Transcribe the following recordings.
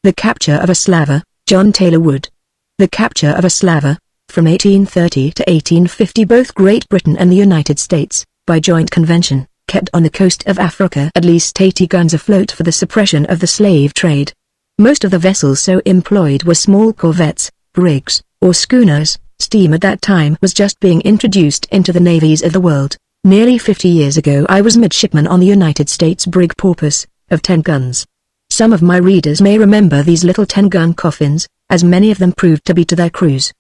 The Capture of a Slaver, John Taylor Wood. The Capture of a Slaver, from 1830 to 1850. Both Great Britain and the United States, by joint convention, kept on the coast of Africa at least 80 guns afloat for the suppression of the slave trade. Most of the vessels so employed were small corvettes, brigs, or schooners. Steam at that time was just being introduced into the navies of the world. Nearly 50 years ago I was midshipman on the United States brig Porpoise, of 10 guns. Some of my readers may remember these little 10-gun coffins, as many of them proved to be to their crews.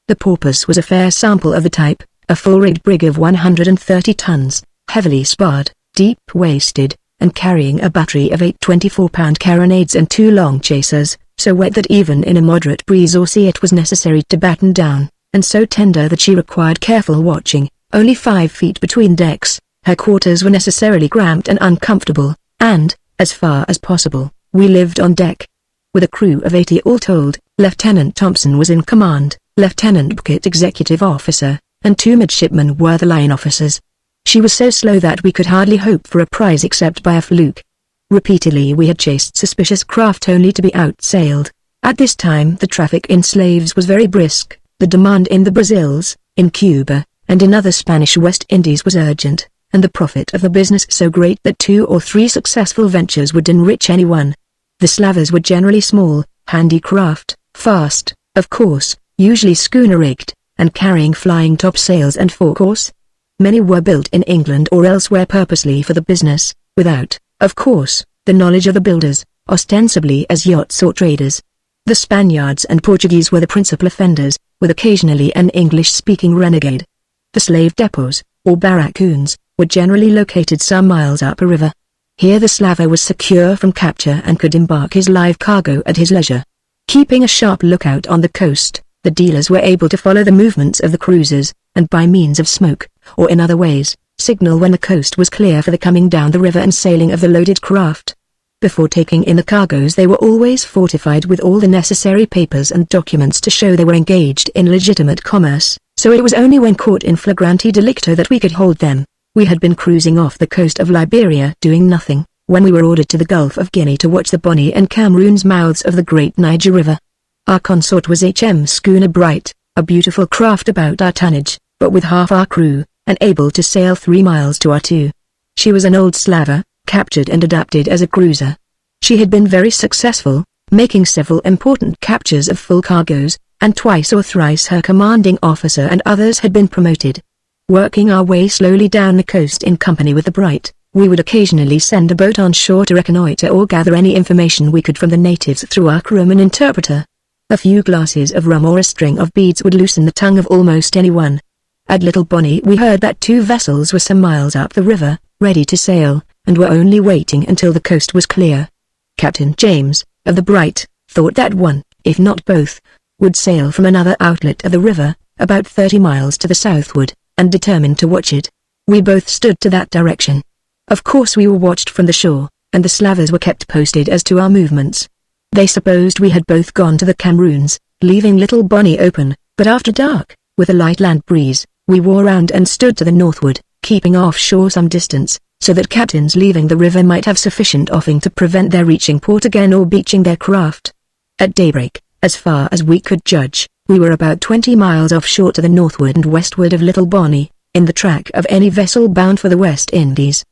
The Porpoise was a fair sample of the type, a full-rigged brig of 130 tons, heavily sparred, deep-waisted, and carrying a battery of 8 24-pound carronades and 2 long chasers, so wet that even in a moderate breeze or sea it was necessary to batten down, and so tender that she required careful watching. Only 5 feet between decks, her quarters were necessarily cramped and uncomfortable, and, as far as possible, we lived on deck. With a crew of 80 all told, Lieutenant Thompson was in command, Lieutenant Bucket executive officer, and 2 midshipmen were the line officers. She was so slow that we could hardly hope for a prize except by a fluke. Repeatedly we had chased suspicious craft only to be outsailed. At this time the traffic in slaves was very brisk, the demand in the Brazils, in Cuba, and in other Spanish West Indies was urgent, and the profit of the business so great that 2 or 3 successful ventures would enrich anyone. The slavers were generally small, handy craft, fast, of course, usually schooner-rigged, and carrying flying topsails and forecourse. Many were built in England or elsewhere purposely for the business, without, of course, the knowledge of the builders, ostensibly as yachts or traders. The Spaniards and Portuguese were the principal offenders, with occasionally an English-speaking renegade. The slave depots, or barracoons, were generally located some miles up a river. Here the slaver was secure from capture and could embark his live cargo at his leisure. Keeping a sharp lookout on the coast, the dealers were able to follow the movements of the cruisers, and by means of smoke, or in other ways, signal when the coast was clear for the coming down the river and sailing of the loaded craft. Before taking in the cargoes they were always fortified with all the necessary papers and documents to show they were engaged in legitimate commerce, so it was only when caught in flagrante delicto that we could hold them. We had been cruising off the coast of Liberia doing nothing, when we were ordered to the Gulf of Guinea to watch the Bonny and Cameroon's mouths of the great Niger River. Our consort was H.M. schooner Bright, a beautiful craft about our tonnage, but with half our crew, and able to sail 3 miles to our 2. She was an old slaver, captured and adapted as a cruiser. She had been very successful, making several important captures of full cargoes, and twice or thrice her commanding officer and others had been promoted. Working our way slowly down the coast in company with the Bright, we would occasionally send a boat on shore to reconnoiter or gather any information we could from the natives through our crew and interpreter. A few glasses of rum or a string of beads would loosen the tongue of almost anyone. At Little Bonny we heard that 2 vessels were some miles up the river, ready to sail, and were only waiting until the coast was clear. Captain James, of the Bright, thought that one, if not both, would sail from another outlet of the river, about 30 miles to the southward, and determined to watch it. We both stood to that direction. Of course we were watched from the shore, and the slavers were kept posted as to our movements. They supposed we had both gone to the Cameroons, leaving Little Bonny open, but after dark, with a light land breeze, we wore round and stood to the northward, keeping offshore some distance, so that captains leaving the river might have sufficient offing to prevent their reaching port again or beaching their craft. At daybreak, as far as we could judge, we were about 20 miles offshore to the northward and westward of Little Bonny, in the track of any vessel bound for the West Indies.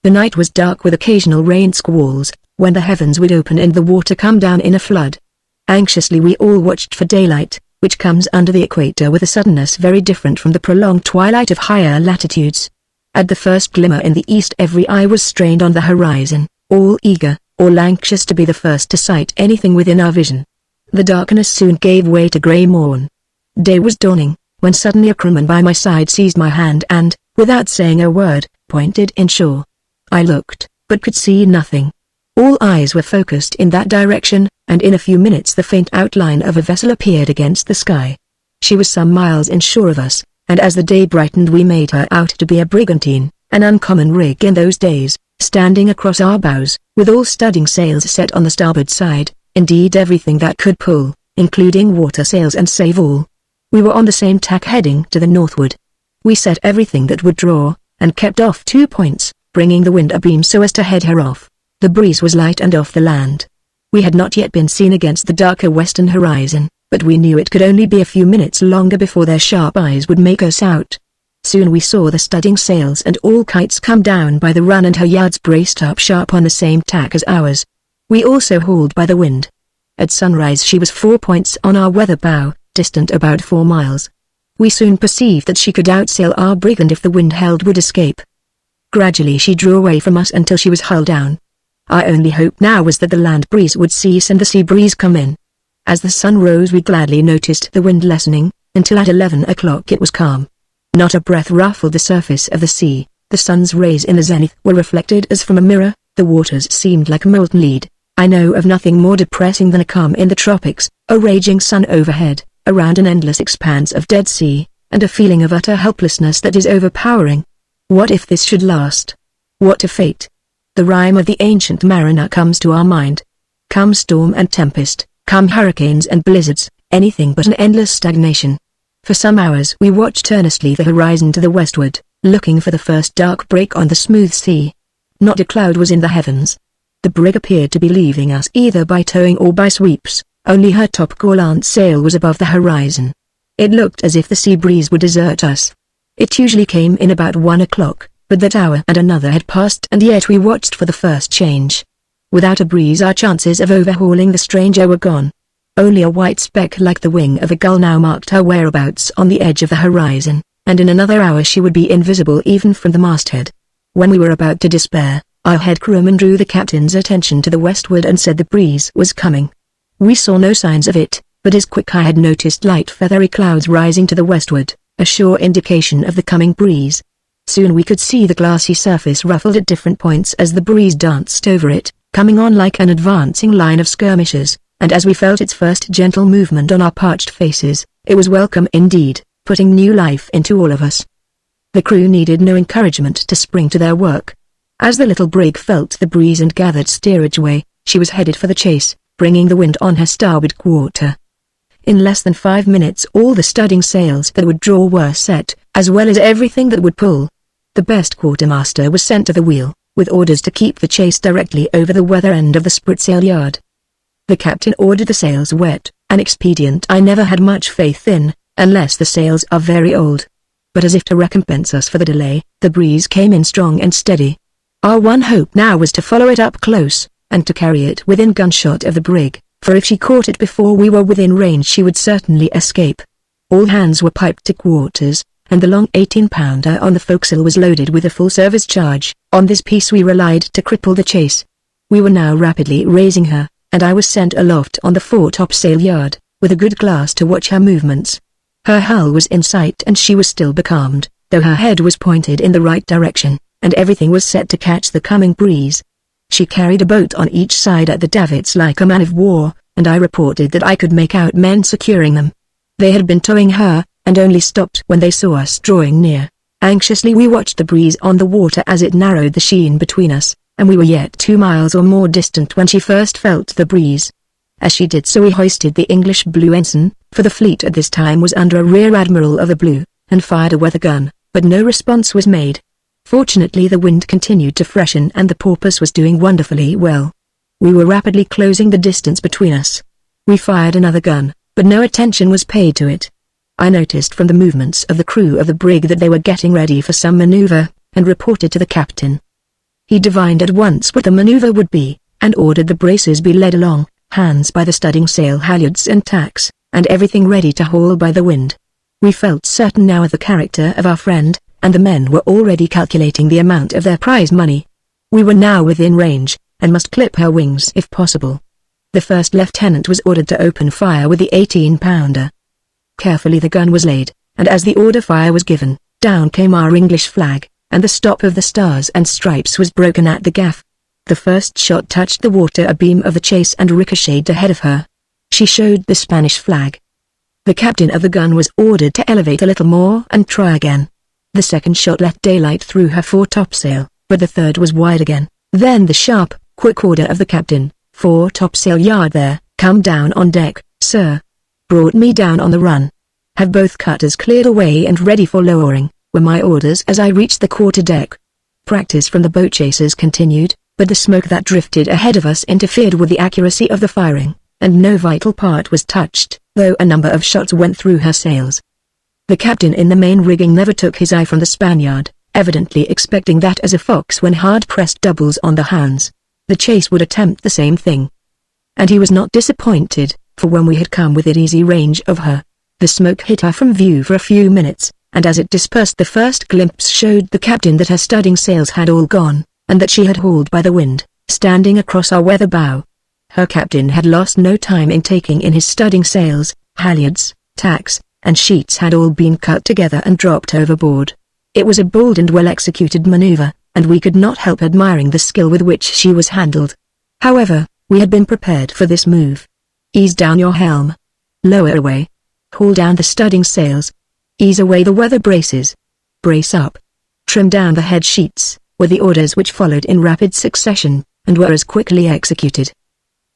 The night was dark with occasional rain squalls, when the heavens would open and the water come down in a flood. Anxiously we all watched for daylight, which comes under the equator with a suddenness very different from the prolonged twilight of higher latitudes. At the first glimmer in the east every eye was strained on the horizon, all eager, all anxious to be the first to sight anything within our vision. The darkness soon gave way to grey morn. Day was dawning, when suddenly a crewman by my side seized my hand and, without saying a word, pointed inshore. I looked, but could see nothing. All eyes were focused in that direction, and in a few minutes the faint outline of a vessel appeared against the sky. She was some miles inshore of us, and as the day brightened we made her out to be a brigantine, an uncommon rig in those days, standing across our bows, with all studding sails set on the starboard side, indeed everything that could pull, including water sails and save all. We were on the same tack heading to the northward. We set everything that would draw, and kept off 2 points, bringing the wind abeam so as to head her off. The breeze was light and off the land. We had not yet been seen against the darker western horizon, but we knew it could only be a few minutes longer before their sharp eyes would make us out. Soon we saw the studding sails and all kites come down by the run and her yards braced up sharp on the same tack as ours. We also hauled by the wind. At sunrise she was 4 points on our weather bow, distant about 4 miles. We soon perceived that she could outsail our brig and if the wind held would escape. Gradually she drew away from us until she was hull down. Our only hope now was that the land breeze would cease and the sea breeze come in. As the sun rose we gladly noticed the wind lessening, until at 11 o'clock it was calm. Not a breath ruffled the surface of the sea, the sun's rays in the zenith were reflected as from a mirror, the waters seemed like molten lead. I know of nothing more depressing than a calm in the tropics, a raging sun overhead, around an endless expanse of dead sea, and a feeling of utter helplessness that is overpowering. What if this should last? What a fate! The rhyme of the ancient mariner comes to our mind. Come storm and tempest, come hurricanes and blizzards, anything but an endless stagnation. For some hours we watched earnestly the horizon to the westward, looking for the first dark break on the smooth sea. Not a cloud was in the heavens. The brig appeared to be leaving us either by towing or by sweeps, only her topgallant sail was above the horizon. It looked as if the sea breeze would desert us. It usually came in about 1 o'clock, but that hour and another had passed and yet we watched for the first change. Without a breeze our chances of overhauling the stranger were gone. Only a white speck like the wing of a gull now marked her whereabouts on the edge of the horizon, and in another hour she would be invisible even from the masthead. When we were about to despair, our head crewman drew the captain's attention to the westward and said the breeze was coming. We saw no signs of it, but his quick eye had noticed light feathery clouds rising to the westward, a sure indication of the coming breeze. Soon we could see the glassy surface ruffled at different points as the breeze danced over it, coming on like an advancing line of skirmishers, and as we felt its first gentle movement on our parched faces, it was welcome indeed, putting new life into all of us. The crew needed no encouragement to spring to their work. As the little brig felt the breeze and gathered steerage way, she was headed for the chase, bringing the wind on her starboard quarter. In less than 5 minutes all the studding sails that would draw were set, as well as everything that would pull. The best quartermaster was sent to the wheel, with orders to keep the chase directly over the weather end of the spritsail yard. The captain ordered the sails wet, an expedient I never had much faith in, unless the sails are very old. But as if to recompense us for the delay, the breeze came in strong and steady. Our one hope now was to follow it up close, and to carry it within gunshot of the brig, for if she caught it before we were within range she would certainly escape. All hands were piped to quarters, and the long 18-pounder on the forecastle was loaded with a full service charge. On this piece we relied to cripple the chase. We were now rapidly raising her, and I was sent aloft on the fore-topsail yard, with a good glass to watch her movements. Her hull was in sight and she was still becalmed, though her head was pointed in the right direction, and everything was set to catch the coming breeze. She carried a boat on each side at the davits like a man of war, and I reported that I could make out men securing them. They had been towing her, and only stopped when they saw us drawing near. Anxiously we watched the breeze on the water as it narrowed the sheen between us, and we were yet 2 miles or more distant when she first felt the breeze. As she did so we hoisted the English blue ensign, for the fleet at this time was under a rear admiral of the blue, and fired a weather gun, but no response was made. Fortunately the wind continued to freshen and the porpoise was doing wonderfully well. We were rapidly closing the distance between us. We fired another gun, but no attention was paid to it. I noticed from the movements of the crew of the brig that they were getting ready for some maneuver, and reported to the captain. He divined at once what the maneuver would be, and ordered the braces be led along, hands by the studding sail halyards and tacks, and everything ready to haul by the wind. We felt certain now of the character of our friend, and the men were already calculating the amount of their prize money. We were now within range, and must clip her wings if possible. The first lieutenant was ordered to open fire with the 18-pounder. Carefully the gun was laid, and as the order fire was given, down came our English flag, and the stop of the Stars and Stripes was broken at the gaff. The first shot touched the water abeam of the chase and ricocheted ahead of her. She showed the Spanish flag. The captain of the gun was ordered to elevate a little more and try again. The second shot let daylight through her fore-topsail, but the third was wide again. Then the sharp, quick order of the captain, "Fore-topsail yard there, come down on deck, sir," brought me down on the run. "Have both cutters cleared away and ready for lowering," were my orders as I reached the quarter-deck. Practice from the boat chasers continued, but the smoke that drifted ahead of us interfered with the accuracy of the firing, and no vital part was touched, though a number of shots went through her sails. The captain in the main rigging never took his eye from the Spaniard, evidently expecting that as a fox when hard-pressed doubles on the hounds, the chase would attempt the same thing. And he was not disappointed, for when we had come within easy range of her, the smoke hid her from view for a few minutes, and as it dispersed the first glimpse showed the captain that her studding sails had all gone, and that she had hauled by the wind, standing across our weather bow. Her captain had lost no time in taking in his studding sails, halyards, tacks, and sheets had all been cut together and dropped overboard. It was a bold and well-executed maneuver, and we could not help admiring the skill with which she was handled. However, we had been prepared for this move. Ease down your helm. Lower away. Haul down the studding sails. Ease away the weather braces. Brace up. Trim down the head sheets, were the orders which followed in rapid succession, and were as quickly executed.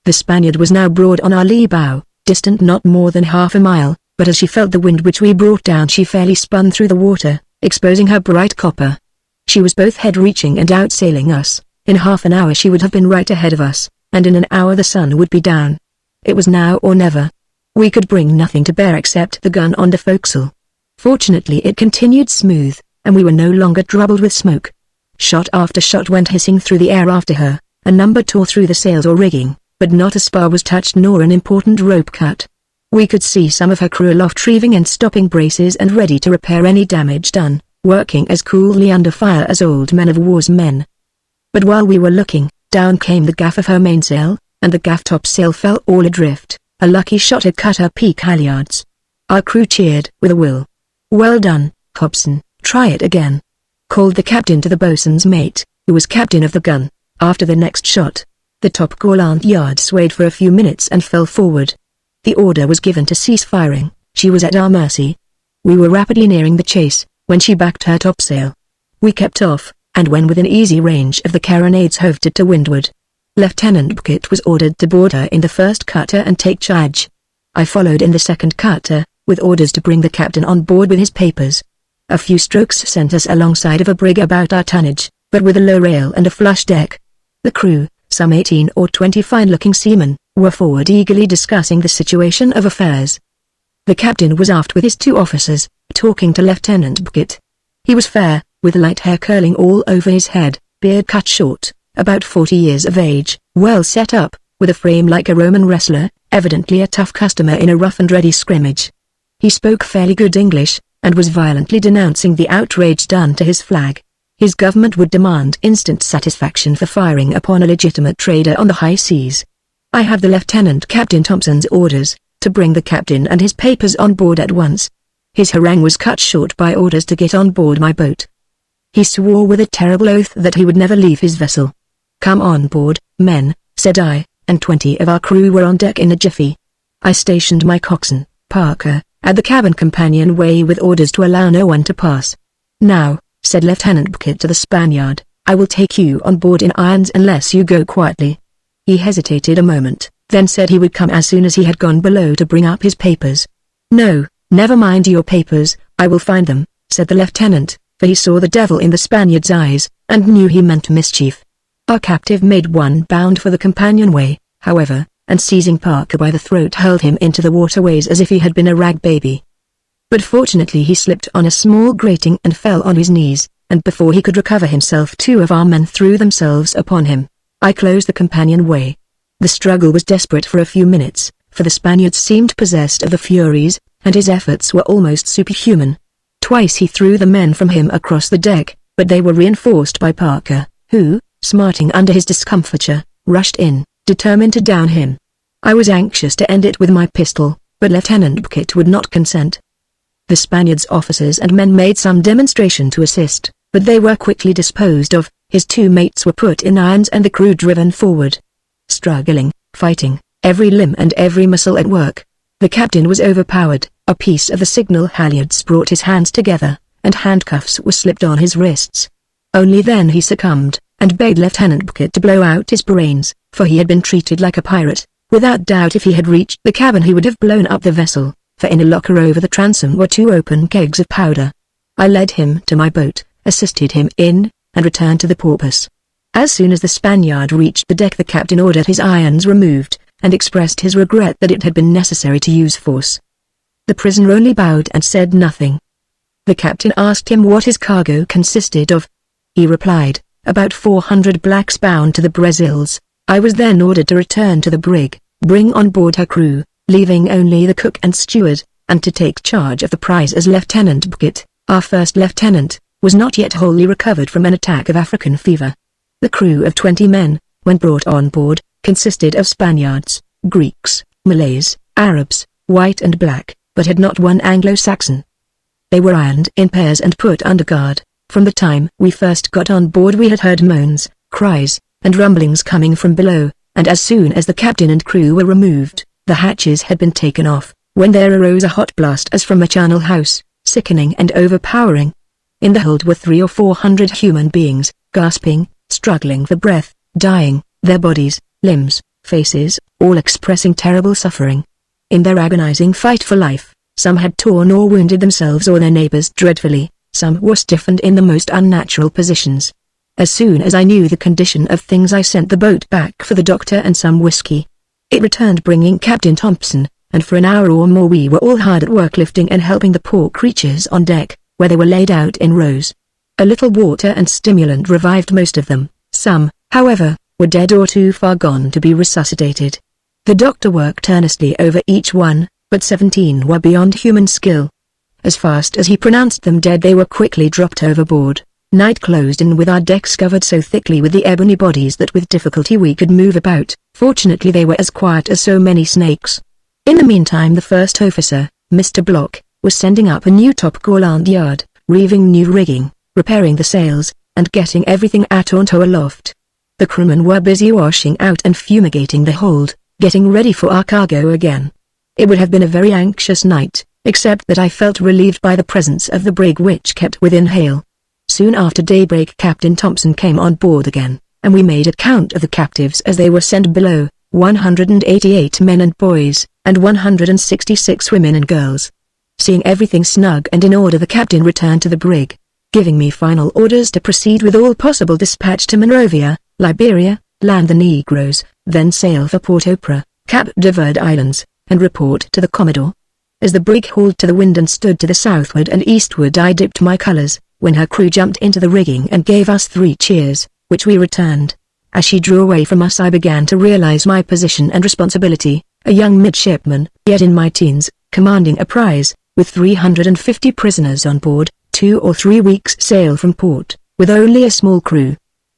The Spaniard was now broad on our lee bow, distant not more than half a mile, but as she felt the wind which we brought down she fairly spun through the water, exposing her bright copper. She was both head-reaching and outsailing us. In half an hour she would have been right ahead of us, and in an hour the sun would be down. It was now or never. We could bring nothing to bear except the gun on the forecastle. Fortunately it continued smooth, and we were no longer troubled with smoke. Shot after shot went hissing through the air after her, a number tore through the sails or rigging, but not a spar was touched nor an important rope cut. We could see some of her crew aloft reeving and stopping braces and ready to repair any damage done, working as coolly under fire as old men of war's men. But while we were looking, down came the gaff of her mainsail, and the gaff topsail fell all adrift. A lucky shot had cut her peak halyards. Our crew cheered with a will. "Well done, Hobson, try it again," called the captain to the boatswain's mate, who was captain of the gun. After the next shot, the topgallant yard swayed for a few minutes and fell forward. The order was given to cease firing. She was at our mercy. We were rapidly nearing the chase, when she backed her topsail. We kept off, and when within easy range of the carronades hove to windward. Lieutenant Bucket was ordered to board her in the first cutter and take charge. I followed in the second cutter, with orders to bring the captain on board with his papers. A few strokes sent us alongside of a brig about our tonnage, but with a low rail and a flush deck. The crew, some 18 or 20 fine-looking seamen, were forward eagerly discussing the situation of affairs. The captain was aft with his two officers, talking to Lieutenant Bucket. He was fair, with light hair curling all over his head, beard cut short, about 40 years of age, well set up, with a frame like a Roman wrestler, evidently a tough customer in a rough-and-ready scrimmage. He spoke fairly good English, and was violently denouncing the outrage done to his flag. His government would demand instant satisfaction for firing upon a legitimate trader on the high seas. I have the Lieutenant Captain Thompson's orders, to bring the captain and his papers on board at once. His harangue was cut short by orders to get on board my boat. He swore with a terrible oath that he would never leave his vessel. "Come on board, men," said I, and 20 of our crew were on deck in a jiffy. I stationed my coxswain, Parker, at the cabin companionway with orders to allow no one to pass. "Now," said Lieutenant Bucket to the Spaniard, "I will take you on board in irons unless you go quietly." He hesitated a moment, then said he would come as soon as he had gone below to bring up his papers. "No, never mind your papers, I will find them," said the lieutenant, for he saw the devil in the Spaniard's eyes, and knew he meant mischief. Our captive made one bound for the companionway, however, and seizing Parker by the throat hurled him into the waterways as if he had been a rag baby. But fortunately he slipped on a small grating and fell on his knees, and before he could recover himself 2 of our men threw themselves upon him. I closed the companionway. The struggle was desperate for a few minutes, for the Spaniard seemed possessed of the Furies, and his efforts were almost superhuman. Twice he threw the men from him across the deck, but they were reinforced by Parker, who, smarting under his discomfiture, rushed in, determined to down him. I was anxious to end it with my pistol, but Lieutenant Bucket would not consent. The Spaniard's officers and men made some demonstration to assist, but they were quickly disposed of. His 2 mates were put in irons and the crew driven forward. Struggling, fighting, every limb and every muscle at work. The captain was overpowered. A piece of the signal halyards brought his hands together, and handcuffs were slipped on his wrists. Only then he succumbed, and begged Lieutenant Bucket to blow out his brains, for he had been treated like a pirate. Without doubt if he had reached the cabin he would have blown up the vessel, for in a locker over the transom were 2 open kegs of powder. I led him to my boat, assisted him in, and returned to the porpoise. As soon as the Spaniard reached the deck, the captain ordered his irons removed, and expressed his regret that it had been necessary to use force. The prisoner only bowed and said nothing. The captain asked him what his cargo consisted of. He replied, "About 400 blacks bound to the Brazils." I was then ordered to return to the brig, bring on board her crew, leaving only the cook and steward, and to take charge of the prize as Lieutenant Bucket, our first lieutenant, was not yet wholly recovered from an attack of African fever. The crew of 20 men, when brought on board, consisted of Spaniards, Greeks, Malays, Arabs, white and black, but had not one Anglo-Saxon. They were ironed in pairs and put under guard. From the time we first got on board we had heard moans, cries, and rumblings coming from below, and as soon as the captain and crew were removed, the hatches had been taken off, when there arose a hot blast as from a charnel house, sickening and overpowering. In the hold were 300 or 400 human beings, gasping, struggling for breath, dying, their bodies, limbs, faces, all expressing terrible suffering. In their agonizing fight for life, some had torn or wounded themselves or their neighbors dreadfully, some were stiffened in the most unnatural positions. As soon as I knew the condition of things I sent the boat back for the doctor and some whiskey. It returned bringing Captain Thompson, and for an hour or more we were all hard at work lifting and helping the poor creatures on deck, where they were laid out in rows. A little water and stimulant revived most of them. Some, however, were dead or too far gone to be resuscitated. The doctor worked earnestly over each one, but 17 were beyond human skill. As fast as he pronounced them dead they were quickly dropped overboard. Night closed in with our decks covered so thickly with the ebony bodies that with difficulty we could move about. Fortunately they were as quiet as so many snakes. In the meantime the first officer, Mr. Block, was sending up a new topgallant yard, reeving new rigging, repairing the sails, and getting everything at onto aloft. The crewmen were busy washing out and fumigating the hold, getting ready for our cargo again. It would have been a very anxious night, except that I felt relieved by the presence of the brig which kept within hail. Soon after daybreak Captain Thompson came on board again, and we made a count of the captives as they were sent below, 188 men and boys, and 166 women and girls. Seeing everything snug and in order the captain returned to the brig, giving me final orders to proceed with all possible dispatch to Monrovia, Liberia, land the Negroes, then sail for Port-au-Prince, Cape de Verde Islands, and report to the Commodore. As the brig hauled to the wind and stood to the southward and eastward I dipped my colors, when her crew jumped into the rigging and gave us 3 cheers, which we returned. As she drew away from us I began to realize my position and responsibility, a young midshipman, yet in my teens, commanding a prize, with 350 prisoners on board, 2 or 3 weeks' sail from port, with only a small crew.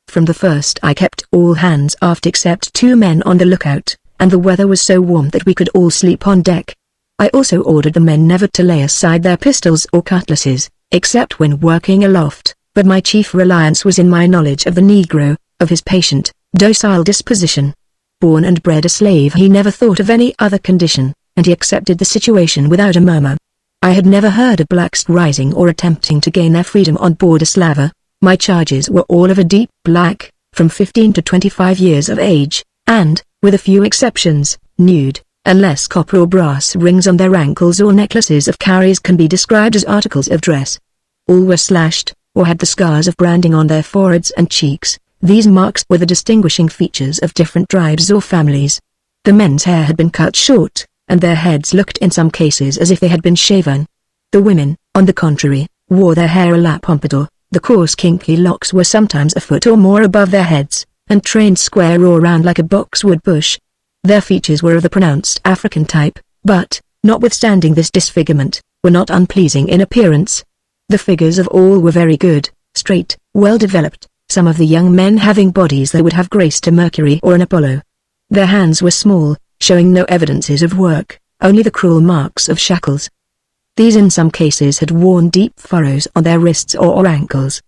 From the first I kept all hands aft except 2 men on the lookout, and the weather was so warm that we could all sleep on deck. I also ordered the men never to lay aside their pistols or cutlasses, except when working aloft, but my chief reliance was in my knowledge of the Negro, of his patient, docile disposition. Born and bred a slave he never thought of any other condition, and he accepted the situation without a murmur. I had never heard of blacks rising or attempting to gain their freedom on board a slaver. My charges were all of a deep black, from 15 to 25 years of age, and, with a few exceptions, nude, unless copper or brass rings on their ankles or necklaces of cowries can be described as articles of dress. All were slashed, or had the scars of branding on their foreheads and cheeks. These marks were the distinguishing features of different tribes or families. The men's hair had been cut short, and their heads looked in some cases as if they had been shaven. The women, on the contrary, wore their hair a la pompadour. The coarse kinky locks were sometimes a foot or more above their heads, and trained square or round like a boxwood bush. Their features were of the pronounced African type, but, notwithstanding this disfigurement, were not unpleasing in appearance. The figures of all were very good, straight, well developed, some of the young men having bodies that would have graced a Mercury or an Apollo. Their hands were small, showing no evidences of work, only the cruel marks of shackles. These in some cases had worn deep furrows on their wrists or ankles.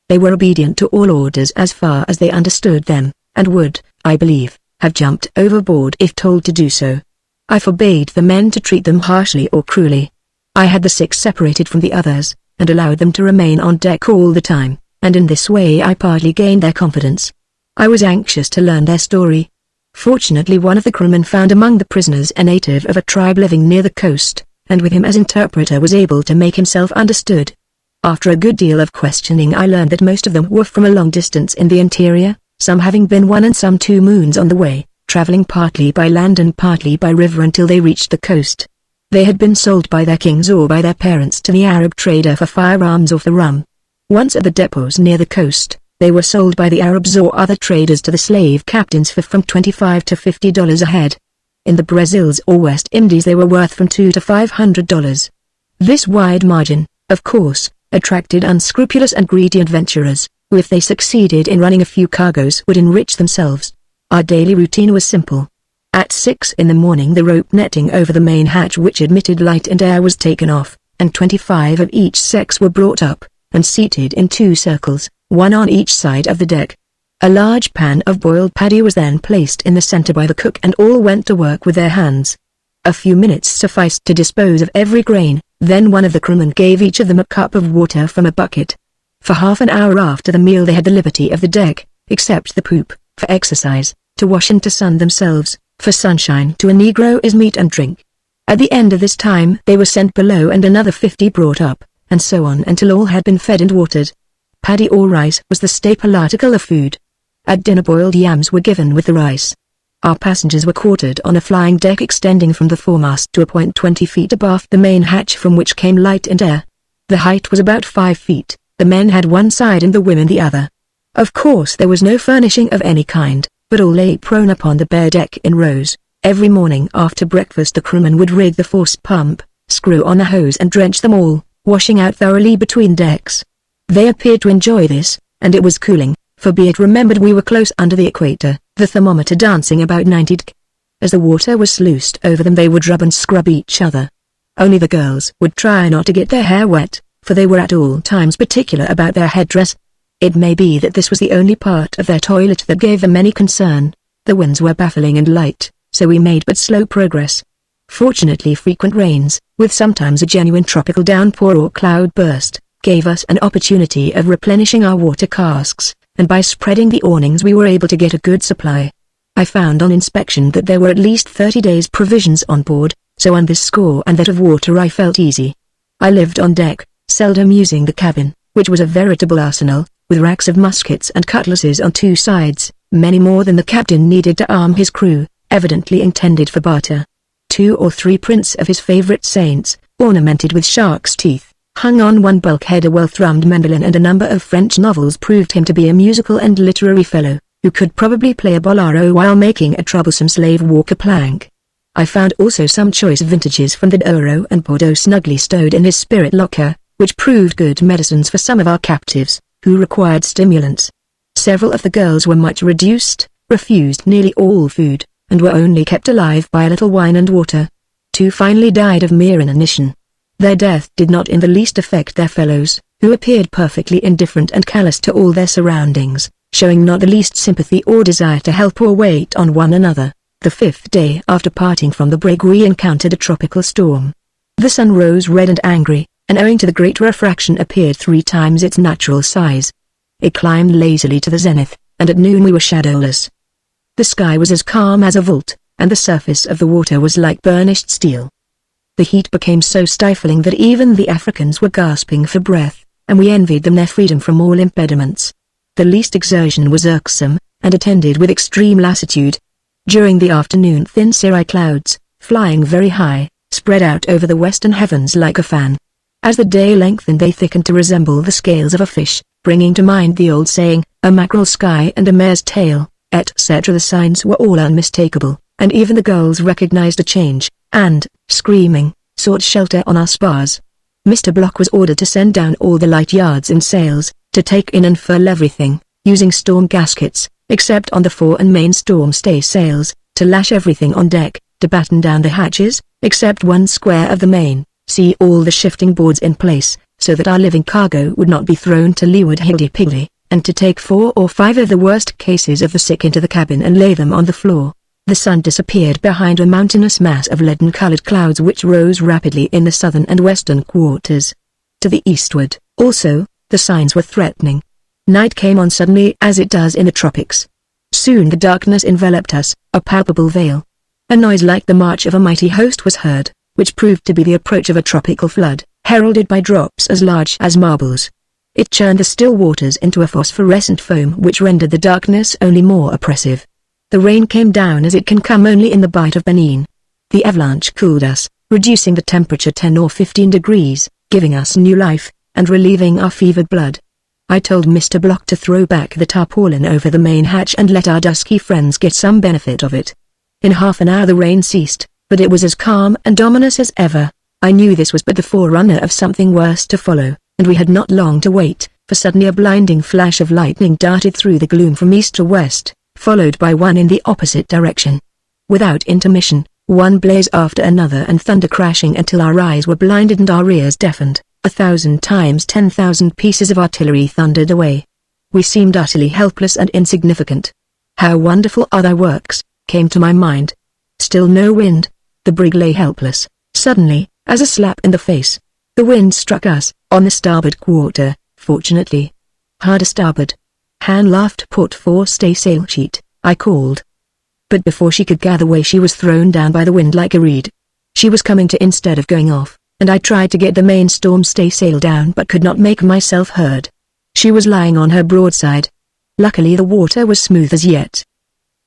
They were obedient to all orders as far as they understood them, and would, I believe, have jumped overboard if told to do so. I forbade the men to treat them harshly or cruelly. I had the 6 separated from the others, and allowed them to remain on deck all the time, and in this way I partly gained their confidence. I was anxious to learn their story. Fortunately one of the crewmen found among the prisoners a native of a tribe living near the coast, and with him as interpreter was able to make himself understood. After a good deal of questioning I learned that most of them were from a long distance in the interior, some having been 1 and some 2 moons on the way, traveling partly by land and partly by river until they reached the coast. They had been sold by their kings or by their parents to the Arab trader for firearms or for rum. Once at the depots near the coast, they were sold by the Arabs or other traders to the slave captains for from $25 to $50 a head. In the Brazils or West Indies they were worth from $200 to $500. This wide margin, of course, attracted unscrupulous and greedy adventurers, who if they succeeded in running a few cargoes would enrich themselves. Our daily routine was simple. At 6 in the morning the rope netting over the main hatch which admitted light and air was taken off, and 25 of each sex were brought up, and seated in 2 circles, 1 on each side of the deck. A large pan of boiled paddy was then placed in the center by the cook and all went to work with their hands. A few minutes sufficed to dispose of every grain, then one of the crewmen gave each of them a cup of water from a bucket. For half an hour after the meal they had the liberty of the deck, except the poop, for exercise, to wash and to sun themselves, for sunshine to a Negro is meat and drink. At the end of this time they were sent below and another 50 brought up, and so on until all had been fed and watered. Paddy or rice was the staple article of food. At dinner boiled yams were given with the rice. Our passengers were quartered on a flying deck extending from the foremast to a point 20 feet abaft the main hatch from which came light and air. The height was about 5 feet, the men had one side and the women the other. Of course there was no furnishing of any kind, but all lay prone upon the bare deck in rows. Every morning after breakfast the crewmen would rig the force pump, screw on a hose and drench them all, washing out thoroughly between decks. They appeared to enjoy this, and it was cooling, for be it remembered we were close under the equator, the thermometer dancing about 90 deg. As the water was sluiced over them they would rub and scrub each other. Only the girls would try not to get their hair wet, for they were at all times particular about their headdress. It may be that this was the only part of their toilet that gave them any concern. The winds were baffling and light, so we made but slow progress. Fortunately frequent rains, with sometimes a genuine tropical downpour or cloud burst, gave us an opportunity of replenishing our water casks, and by spreading the awnings we were able to get a good supply. I found on inspection that there were at least 30 days' provisions on board, so on this score and that of water I felt easy. I lived on deck, seldom using the cabin, which was a veritable arsenal, with racks of muskets and cutlasses on 2 sides, many more than the captain needed to arm his crew, evidently intended for barter. 2 or 3 prints of his favorite saints, ornamented with shark's teeth, hung on one bulkhead. A well-thrummed mandolin and a number of French novels proved him to be a musical and literary fellow, who could probably play a bolero while making a troublesome slave walk a plank. I found also some choice vintages from the Douro and Bordeaux snugly stowed in his spirit locker, which proved good medicines for some of our captives, who required stimulants. Several of the girls were much reduced, refused nearly all food, and were only kept alive by a little wine and water. 2 finally died of mere inanition. Their death did not in the least affect their fellows, who appeared perfectly indifferent and callous to all their surroundings, showing not the least sympathy or desire to help or wait on one another. The 5th day after parting from the brig we encountered a tropical storm. The sun rose red and angry, and owing to the great refraction appeared 3 times its natural size. It climbed lazily to the zenith, and at noon we were shadowless. The sky was as calm as a vault, and the surface of the water was like burnished steel. The heat became so stifling that even the Africans were gasping for breath, and we envied them their freedom from all impediments. The least exertion was irksome, and attended with extreme lassitude. During the afternoon thin cirri clouds, flying very high, spread out over the western heavens like a fan. As the day lengthened they thickened to resemble the scales of a fish, bringing to mind the old saying, a mackerel sky and a mare's tail, etc. The signs were all unmistakable, and even the girls recognized a change, and, screaming, sought shelter on our spars. Mr. Block was ordered to send down all the light yards and sails, to take in and furl everything, using storm gaskets, except on the fore and main storm stay sails, to lash everything on deck, to batten down the hatches, except one square of the main, see all the shifting boards in place, so that our living cargo would not be thrown to leeward higgledy-piggledy, and to take 4 or 5 of the worst cases of the sick into the cabin and lay them on the floor. The sun disappeared behind a mountainous mass of leaden-colored clouds which rose rapidly in the southern and western quarters. To the eastward, also, the signs were threatening. Night came on suddenly as it does in the tropics. Soon the darkness enveloped us, a palpable veil. A noise like the march of a mighty host was heard, which proved to be the approach of a tropical flood, heralded by drops as large as marbles. It churned the still waters into a phosphorescent foam which rendered the darkness only more oppressive. The rain came down as it can come only in the Bight of Benin. The avalanche cooled us, reducing the temperature 10 or 15 degrees, giving us new life, and relieving our fevered blood. I told Mr. Block to throw back the tarpaulin over the main hatch and let our dusky friends get some benefit of it. In half an hour the rain ceased, but it was as calm and ominous as ever. I knew this was but the forerunner of something worse to follow, and we had not long to wait, for suddenly a blinding flash of lightning darted through the gloom from east to west, followed by one in the opposite direction. Without intermission, one blaze after another and thunder crashing until our eyes were blinded and our ears deafened. 1,000 times 10,000 pieces of artillery thundered away. We seemed utterly helpless and insignificant. "How wonderful are thy works," came to my mind. Still no wind. The brig lay helpless. Suddenly, as a slap in the face, the wind struck us, on the starboard quarter, fortunately. "Hard starboard." "Han laughed, put fore staysail sheet," I called. But before she could gather way she was thrown down by the wind like a reed. She was coming to instead of going off, and I tried to get the main storm staysail down but could not make myself heard. She was lying on her broadside. Luckily the water was smooth as yet.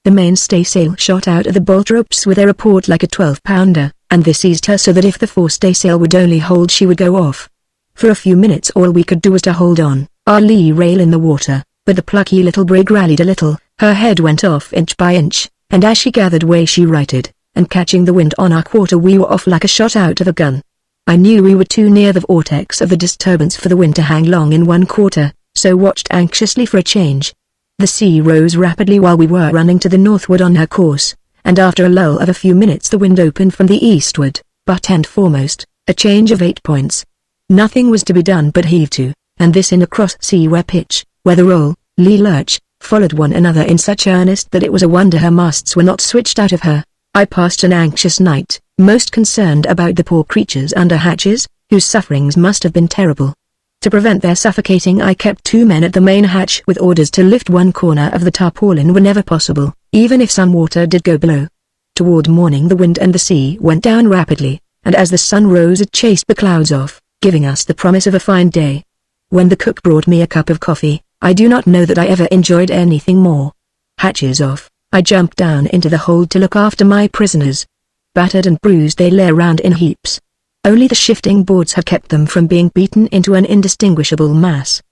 The main staysail shot out of the bolt ropes with a report like a 12-pounder, and this eased her so that if the forestaysail would only hold she would go off. For a few minutes all we could do was to hold on, our lee rail in the water, but the plucky little brig rallied a little, her head went off inch by inch, and as she gathered way she righted, and catching the wind on our quarter we were off like a shot out of a gun. I knew we were too near the vortex of the disturbance for the wind to hang long in one quarter, so watched anxiously for a change. The sea rose rapidly while we were running to the northward on her course, and after a lull of a few minutes the wind opened from the eastward, butt end foremost, a change of 8 points. Nothing was to be done but heave to, and this in a cross sea where pitch, weather roll, lee lurch, followed one another in such earnest that it was a wonder her masts were not switched out of her. I passed an anxious night, most concerned about the poor creatures under hatches, whose sufferings must have been terrible. To prevent their suffocating I kept 2 men at the main hatch with orders to lift one corner of the tarpaulin whenever possible, even if some water did go below. Toward morning the wind and the sea went down rapidly, and as the sun rose it chased the clouds off, giving us the promise of a fine day. When the cook brought me a cup of coffee, I do not know that I ever enjoyed anything more. Hatches off, I jumped down into the hold to look after my prisoners. Battered and bruised they lay around in heaps. Only the shifting boards had kept them from being beaten into an indistinguishable mass.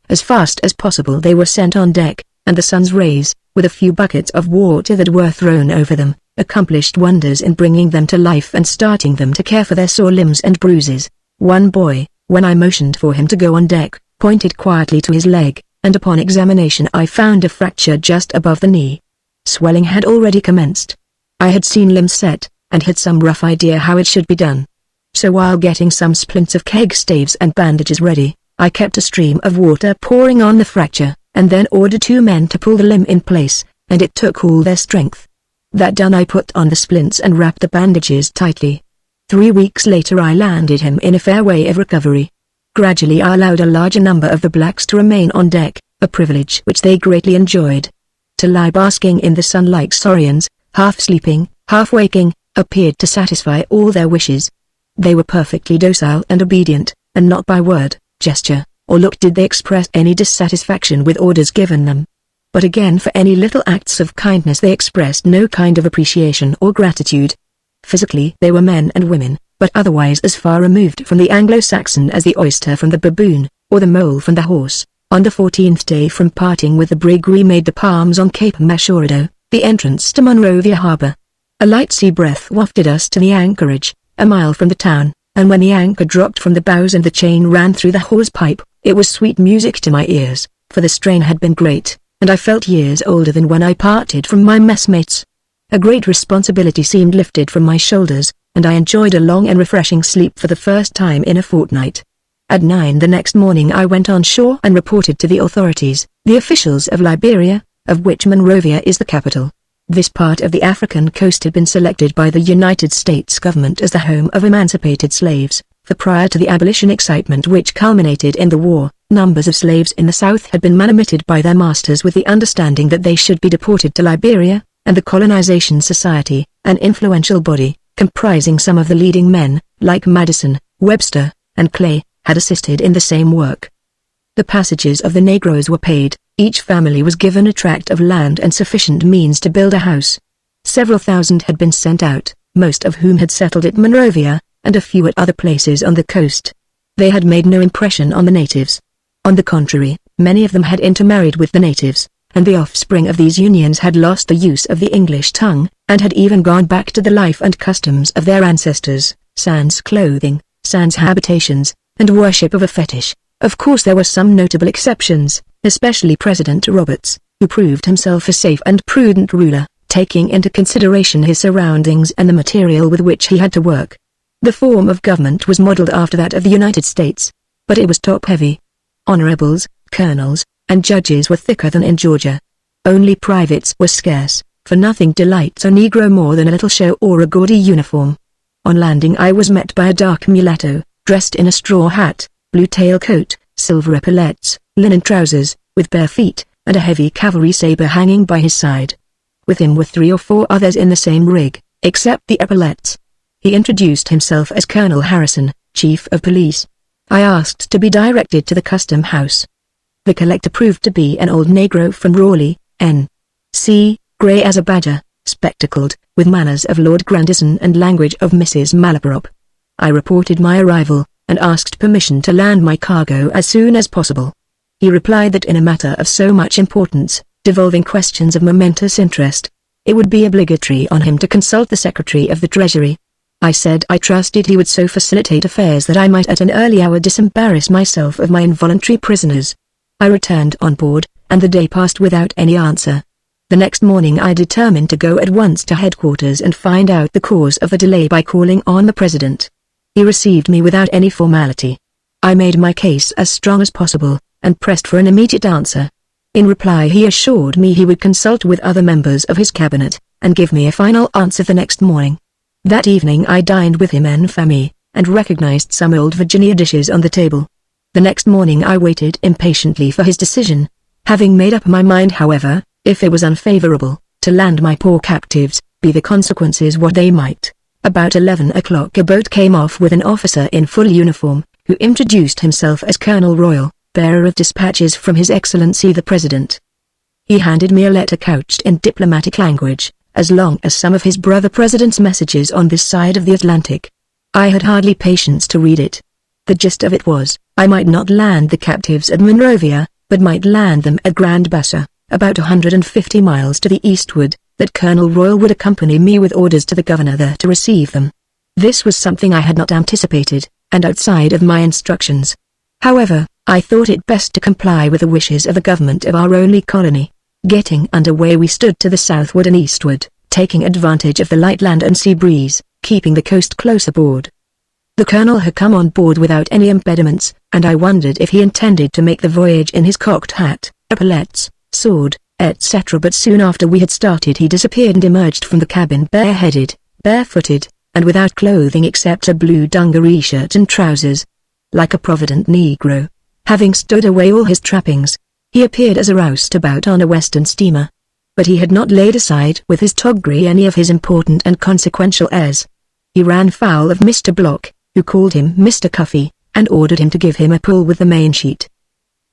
As fast as possible they were sent on deck, and the sun's rays, with a few buckets of water that were thrown over them, accomplished wonders in bringing them to life and starting them to care for their sore limbs and bruises. One boy, when I motioned for him to go on deck, pointed quietly to his leg, and upon examination I found a fracture just above the knee. Swelling had already commenced. I had seen limbs set, and had some rough idea how it should be done. So while getting some splints of keg staves and bandages ready, I kept a stream of water pouring on the fracture, and then ordered 2 men to pull the limb in place, and it took all their strength. That done I put on the splints and wrapped the bandages tightly. 3 weeks later I landed him in a fair way of recovery. Gradually I allowed a larger number of the blacks to remain on deck, a privilege which they greatly enjoyed. To lie basking in the sun like saurians, half sleeping, half waking, appeared to satisfy all their wishes. They were perfectly docile and obedient, and not by word, gesture, or look did they express any dissatisfaction with orders given them. But again for any little acts of kindness they expressed no kind of appreciation or gratitude. Physically they were men and women, but otherwise as far removed from the Anglo-Saxon as the oyster from the baboon, or the mole from the horse. On the 14th day from parting with the brig we made the palms on Cape Machorado, the entrance to Monrovia Harbor. A light sea breath wafted us to the anchorage, a mile from the town, and when the anchor dropped from the bows and the chain ran through the hawse pipe, it was sweet music to my ears, for the strain had been great, and I felt years older than when I parted from my messmates. A great responsibility seemed lifted from my shoulders, and I enjoyed a long and refreshing sleep for the first time in a fortnight. At 9 the next morning I went on shore and reported to the authorities, the officials of Liberia, of which Monrovia is the capital. This part of the African coast had been selected by the United States government as the home of emancipated slaves, for prior to the abolition excitement which culminated in the war, numbers of slaves in the South had been manumitted by their masters with the understanding that they should be deported to Liberia, and the Colonization Society, an influential body, comprising some of the leading men, like Madison, Webster, and Clay, had assisted in the same work. The passages of the Negroes were paid, each family was given a tract of land and sufficient means to build a house. Several thousand had been sent out, most of whom had settled at Monrovia, and a few at other places on the coast. They had made no impression on the natives. On the contrary, many of them had intermarried with the natives, and the offspring of these unions had lost the use of the English tongue, and had even gone back to the life and customs of their ancestors, sans clothing, sans habitations, and worship of a fetish. Of course there were some notable exceptions, especially President Roberts, who proved himself a safe and prudent ruler, taking into consideration his surroundings and the material with which he had to work. The form of government was modeled after that of the United States, but it was top-heavy. Honorables, colonels, and judges were thicker than in Georgia. Only privates were scarce, for nothing delights a Negro more than a little show or a gaudy uniform. On landing I was met by a dark mulatto, dressed in a straw hat, blue tailcoat, silver epaulettes, linen trousers, with bare feet, and a heavy cavalry saber hanging by his side. With him were 3 or 4 others in the same rig, except the epaulettes. He introduced himself as Colonel Harrison, Chief of Police. I asked to be directed to the custom house. The collector proved to be an old Negro from Raleigh, N.C., grey as a badger, spectacled, with manners of Lord Grandison and language of Mrs. Malaprop. I reported my arrival, and asked permission to land my cargo as soon as possible. He replied that in a matter of so much importance, devolving questions of momentous interest, it would be obligatory on him to consult the Secretary of the Treasury. I said I trusted he would so facilitate affairs that I might at an early hour disembarrass myself of my involuntary prisoners. I returned on board, and the day passed without any answer. The next morning I determined to go at once to headquarters and find out the cause of the delay by calling on the President. He received me without any formality. I made my case as strong as possible, and pressed for an immediate answer. In reply he assured me he would consult with other members of his cabinet, and give me a final answer the next morning. That evening I dined with him en famille, and recognized some old Virginia dishes on the table. The next morning I waited impatiently for his decision, having made up my mind however, if it was unfavorable, to land my poor captives, be the consequences what they might. About 11 o'clock a boat came off with an officer in full uniform, who introduced himself as Colonel Royal, bearer of dispatches from His Excellency the President. He handed me a letter couched in diplomatic language, as long as some of his brother president's messages on this side of the Atlantic. I had hardly patience to read it. The gist of it was, I might not land the captives at Monrovia, but might land them at Grand Bassa, about 150 miles to the eastward, that Colonel Royal would accompany me with orders to the governor there to receive them. This was something I had not anticipated, and outside of my instructions. However, I thought it best to comply with the wishes of the government of our only colony. Getting under way we stood to the southward and eastward, taking advantage of the light land and sea breeze, keeping the coast close aboard. The colonel had come on board without any impediments, and I wondered if he intended to make the voyage in his cocked hat, epaulettes, sword, etc. But soon after we had started he disappeared and emerged from the cabin bareheaded, barefooted, and without clothing except a blue dungaree shirt and trousers. Like a provident Negro, having stowed away all his trappings, he appeared as a roustabout on a western steamer. But he had not laid aside with his toggery any of his important and consequential airs. He ran foul of Mr. Block, who called him Mr. Cuffy, and ordered him to give him a pull with the main sheet.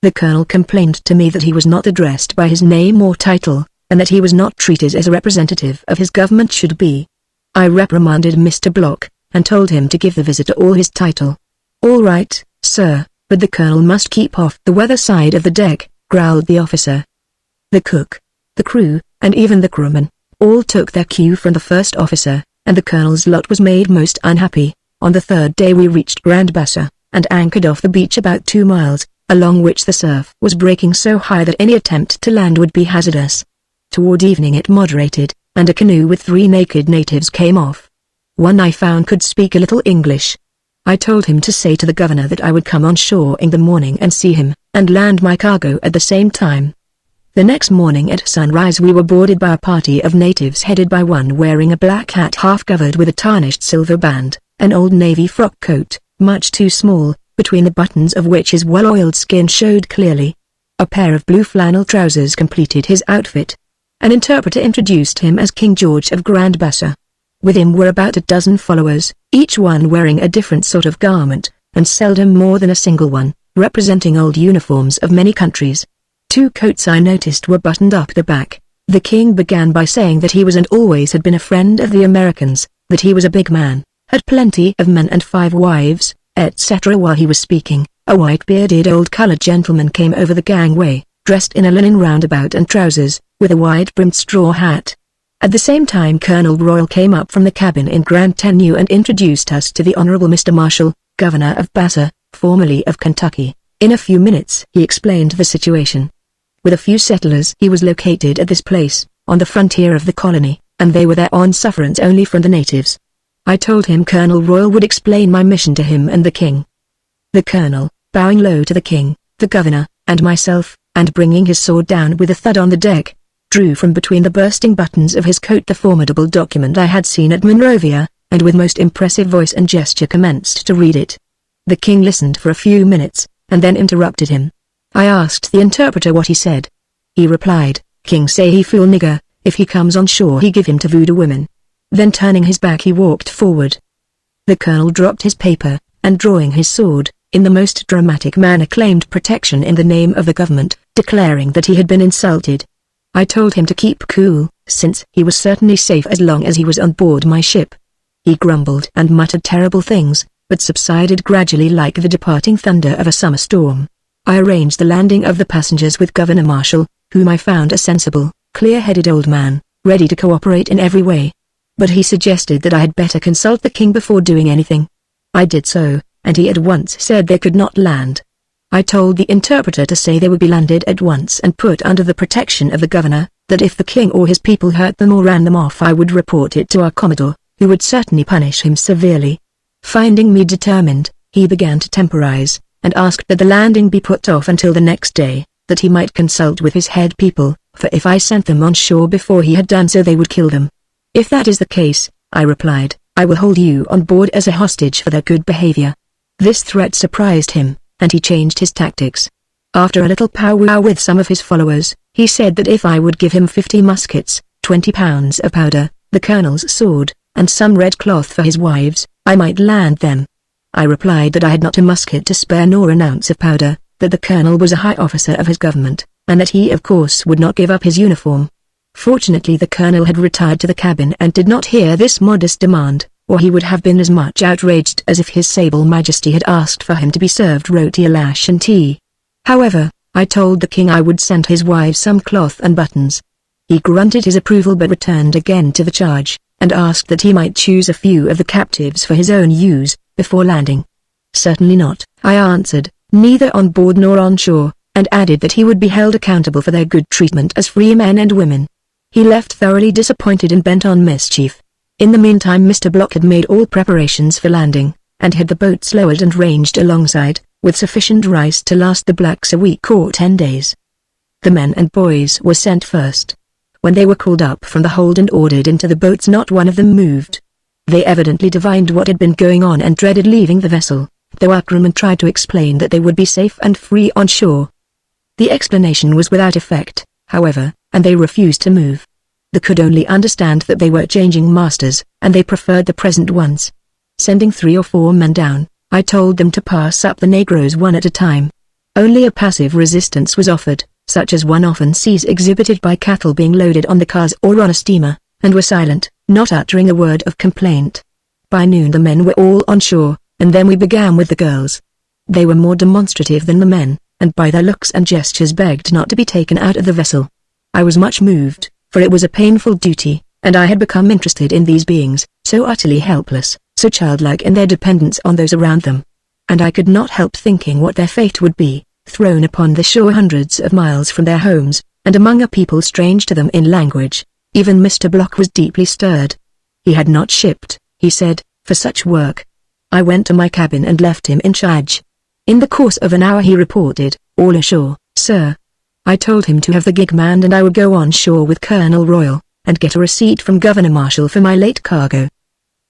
The colonel complained to me that he was not addressed by his name or title, and that he was not treated as a representative of his government should be. I reprimanded Mr. Block, and told him to give the visitor all his title. "All right, sir, but the colonel must keep off the weather side of the deck," growled the officer. The cook, the crew, and even the crewmen, all took their cue from the first officer, and the colonel's lot was made most unhappy. On the third day we reached Grand Bassa, and anchored off the beach about 2 miles, along which the surf was breaking so high that any attempt to land would be hazardous. Toward evening it moderated, and a canoe with 3 naked natives came off. One I found could speak a little English. I told him to say to the governor that I would come on shore in the morning and see him, and land my cargo at the same time. The next morning at sunrise we were boarded by a party of natives headed by one wearing a black hat half covered with a tarnished silver band, an old navy frock coat, much too small, between the buttons of which his well-oiled skin showed clearly. A pair of blue flannel trousers completed his outfit. An interpreter introduced him as King George of Grand Bassa. With him were about a dozen followers, each one wearing a different sort of garment, and seldom more than a single one, representing old uniforms of many countries. 2 coats I noticed were buttoned up the back. The king began by saying that he was and always had been a friend of the Americans, that he was a big man, had plenty of men and 5 wives, etc. While he was speaking, a white-bearded old colored gentleman came over the gangway, dressed in a linen roundabout and trousers, with a wide-brimmed straw hat. At the same time Colonel Royal came up from the cabin in grand tenue and introduced us to the Honorable Mr. Marshall, Governor of Bassa, formerly of Kentucky. In a few minutes he explained the situation. With a few settlers he was located at this place, on the frontier of the colony, and they were there on sufferance only from the natives. I told him Colonel Royal would explain my mission to him and the king. The colonel, bowing low to the king, the governor, and myself, and bringing his sword down with a thud on the deck, drew from between the bursting buttons of his coat the formidable document I had seen at Monrovia, and with most impressive voice and gesture commenced to read it. The king listened for a few minutes, and then interrupted him. I asked the interpreter what he said. He replied, "King say he fool nigger, if he comes on shore he give him to voodoo women." Then turning his back he walked forward. The colonel dropped his paper, and drawing his sword, in the most dramatic manner claimed protection in the name of the government, declaring that he had been insulted. I told him to keep cool, since he was certainly safe as long as he was on board my ship. He grumbled and muttered terrible things, but subsided gradually like the departing thunder of a summer storm. I arranged the landing of the passengers with Governor Marshall, whom I found a sensible, clear-headed old man, ready to cooperate in every way. But he suggested that I had better consult the king before doing anything. I did so, and he at once said they could not land. I told the interpreter to say they would be landed at once and put under the protection of the governor, that if the king or his people hurt them or ran them off I would report it to our commodore, who would certainly punish him severely. Finding me determined, he began to temporize, and asked that the landing be put off until the next day, that he might consult with his head people, for if I sent them on shore before he had done so they would kill them. If that is the case, I replied, I will hold you on board as a hostage for their good behavior. This threat surprised him, and he changed his tactics. After a little powwow with some of his followers, he said that if I would give him 50 muskets, 20 pounds of powder, the colonel's sword, and some red cloth for his wives, I might land them. I replied that I had not a musket to spare nor an ounce of powder, that the colonel was a high officer of his government, and that he of course would not give up his uniform. Fortunately the colonel had retired to the cabin and did not hear this modest demand, or he would have been as much outraged as if his sable majesty had asked for him to be served roti à la chantilly. However, I told the king I would send his wives some cloth and buttons. He grunted his approval but returned again to the charge, and asked that he might choose a few of the captives for his own use, before landing. Certainly not, I answered, neither on board nor on shore, and added that he would be held accountable for their good treatment as free men and women. He left thoroughly disappointed and bent on mischief. In the meantime Mr. Block had made all preparations for landing, and had the boats lowered and ranged alongside, with sufficient rice to last the blacks a week or 10 days. The men and boys were sent first. When they were called up from the hold and ordered into the boats not one of them moved. They evidently divined what had been going on and dreaded leaving the vessel, though our crewmen tried to explain that they would be safe and free on shore. The explanation was without effect, however, and they refused to move. They could only understand that they were changing masters, and they preferred the present ones. Sending 3 or 4 men down, I told them to pass up the negroes one at a time. Only a passive resistance was offered, such as one often sees exhibited by cattle being loaded on the cars or on a steamer, and were silent, not uttering a word of complaint. By noon the men were all on shore, and then we began with the girls. They were more demonstrative than the men, and by their looks and gestures begged not to be taken out of the vessel. I was much moved, for it was a painful duty, and I had become interested in these beings, so utterly helpless, so childlike in their dependence on those around them. And I could not help thinking what their fate would be, thrown upon the shore hundreds of miles from their homes, and among a people strange to them in language. Even Mr. Block was deeply stirred. He had not shipped, he said, for such work. I went to my cabin and left him in charge. In the course of an hour he reported, "All ashore, sir." I told him to have the gig manned and I would go on shore with Colonel Royal, and get a receipt from Governor Marshall for my late cargo.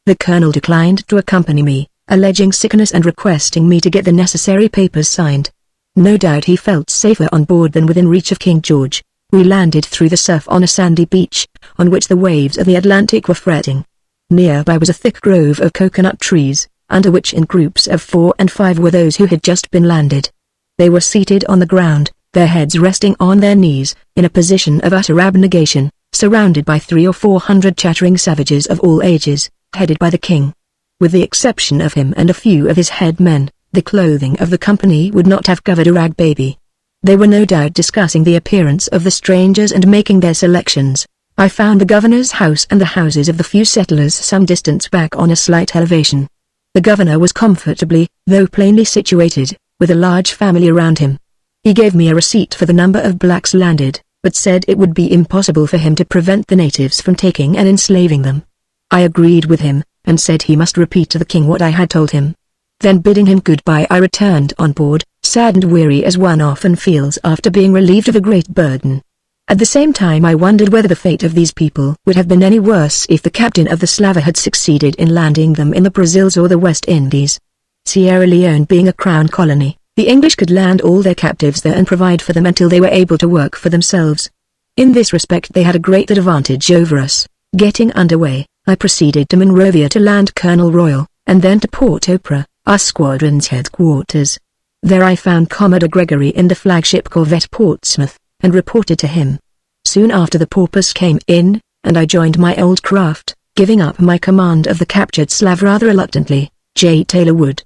The colonel declined to accompany me, alleging sickness and requesting me to get the necessary papers signed. No doubt he felt safer on board than within reach of King George. We landed through the surf on a sandy beach, on which the waves of the Atlantic were fretting. Nearby was a thick grove of coconut trees, under which in groups of 4 and 5 were those who had just been landed. They were seated on the ground, their heads resting on their knees, in a position of utter abnegation, surrounded by 300 or 400 chattering savages of all ages, headed by the king. With the exception of him and a few of his head men, the clothing of the company would not have covered a rag baby. They were no doubt discussing the appearance of the strangers and making their selections. I found the governor's house and the houses of the few settlers some distance back on a slight elevation. The governor was comfortably, though plainly situated, with a large family around him. He gave me a receipt for the number of blacks landed, but said it would be impossible for him to prevent the natives from taking and enslaving them. I agreed with him, and said he must repeat to the king what I had told him. Then bidding him goodbye I returned on board, sad and weary as one often feels after being relieved of a great burden. At the same time I wondered whether the fate of these people would have been any worse if the captain of the slaver had succeeded in landing them in the Brazils or the West Indies. Sierra Leone being a crown colony, the English could land all their captives there and provide for them until they were able to work for themselves. In this respect they had a great advantage over us. Getting underway, I proceeded to Monrovia to land Colonel Royal, and then to Port-au-Prince, our squadron's headquarters. There I found Commodore Gregory in the flagship corvette Portsmouth, and reported to him. Soon after the Porpoise came in, and I joined my old craft, giving up my command of the captured Slav rather reluctantly. J. Taylor Wood.